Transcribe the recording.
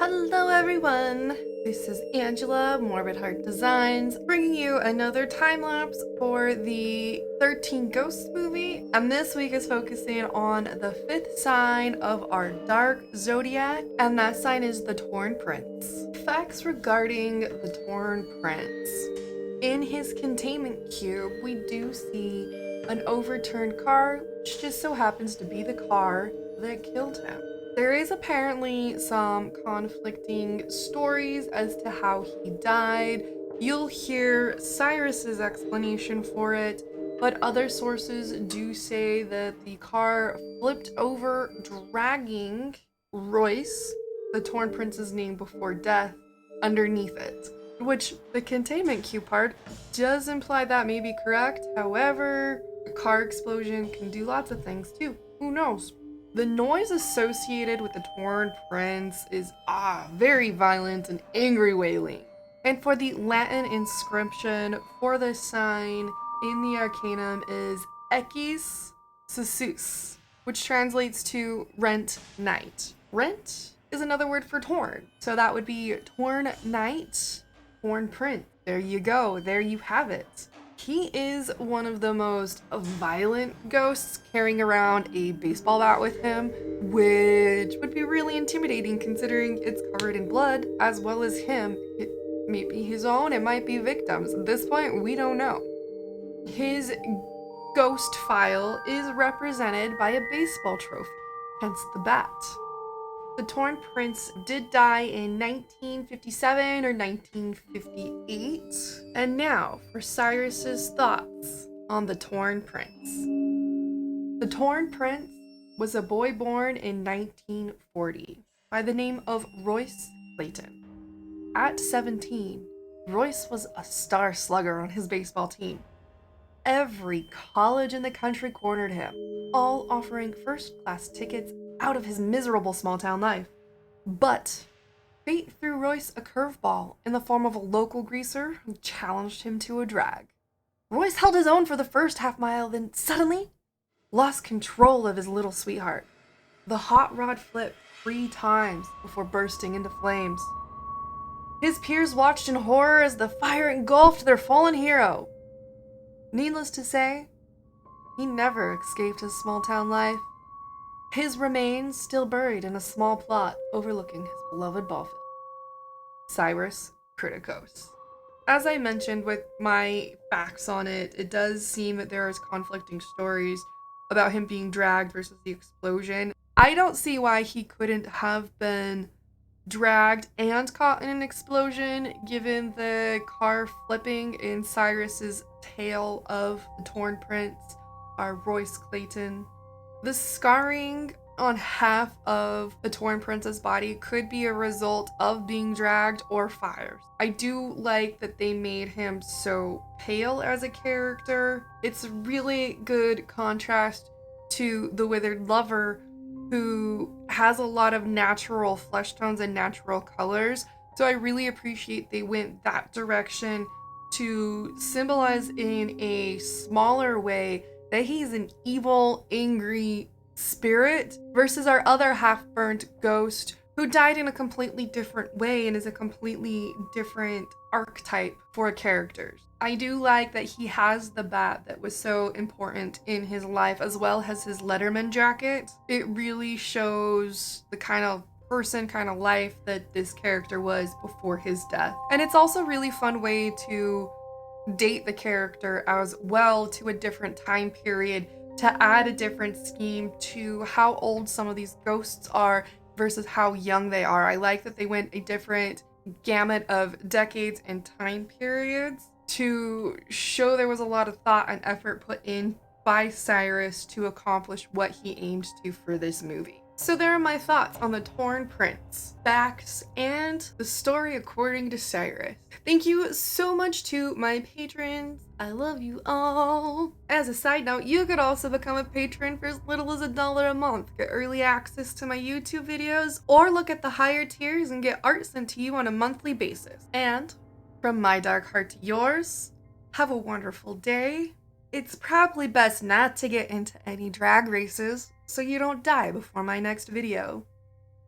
Hello everyone! This is Angela, Morbid Heart Designs, bringing you another time-lapse for the 13 Ghosts movie, and this week is focusing on the 5th sign of our Dark Zodiac, and that sign is the Torn Prince. Facts regarding the Torn Prince. In his containment cube, we do see an overturned car, which just so happens to be the car that killed him. There is apparently some conflicting stories as to how he died. You'll hear Cyrus's explanation for it, but other sources do say that the car flipped over, dragging Royce, the Torn Prince's name before death, underneath it. Which the containment cube part does imply that may be correct. However, a car explosion can do lots of things too. Who knows? The noise associated with the Torn Prince is very violent and angry wailing. And for the Latin inscription for this sign in the Aracanum is Equis Susus, which translates to rent night. Rent is another word for torn, so that would be torn night, Torn Prince. There you go, there you have it. He is one of the most violent ghosts, carrying around a baseball bat with him, which would be really intimidating considering it's covered in blood, as well as him. It may be his own, it might be victims. At this point, we don't know. His ghost file is represented by a baseball trophy, hence the bat. The Torn Prince did die in 1957 or 1958. And now for Cyrus's thoughts on the Torn Prince. The Torn Prince was a boy born in 1940 by the name of Royce Clayton. At 17, Royce was a star slugger on his baseball team. Every college in the country cornered him, all offering first-class tickets out of his miserable small-town life. But fate threw Royce a curveball in the form of a local greaser who challenged him to a drag. Royce held his own for the first half mile, then suddenly lost control of his little sweetheart. The hot rod flipped 3 times before bursting into flames. His peers watched in horror as the fire engulfed their fallen hero. Needless to say, he never escaped his small-town life. His remains still buried in a small plot overlooking his beloved ball field. Cyrus Criticos. As I mentioned with my facts on it, it does seem that there is conflicting stories about him being dragged versus the explosion. I don't see why he couldn't have been dragged and caught in an explosion, given the car flipping in Cyrus's tale of the Torn Prince, our Royce Clayton. The scarring on half of the Torn Prince's body could be a result of being dragged or fires. I do like that they made him so pale as a character. It's really good contrast to the Withered Lover, who has a lot of natural flesh tones and natural colors. So I really appreciate they went that direction to symbolize in a smaller way that he's an evil, angry spirit versus our other half-burnt ghost who died in a completely different way and is a completely different archetype for characters. I do like that he has the bat that was so important in his life, as well as his Letterman jacket. It really shows the kind of person, kind of life that this character was before his death. And it's also a really fun way to date the character as well to a different time period, to add a different scheme to how old some of these ghosts are versus how young they are. I like that they went a different gamut of decades and time periods to show there was a lot of thought and effort put in by Cyrus to accomplish what he aimed to for this movie. So there are my thoughts on the Torn Prince, facts, and the story according to Cyrus. Thank you so much to my patrons. I love you all. As a side note, you could also become a patron for as little as $1 a month, get early access to my YouTube videos, or look at the higher tiers and get art sent to you on a monthly basis. And from my dark heart to yours, have a wonderful day. It's probably best not to get into any drag races so you don't die before my next video.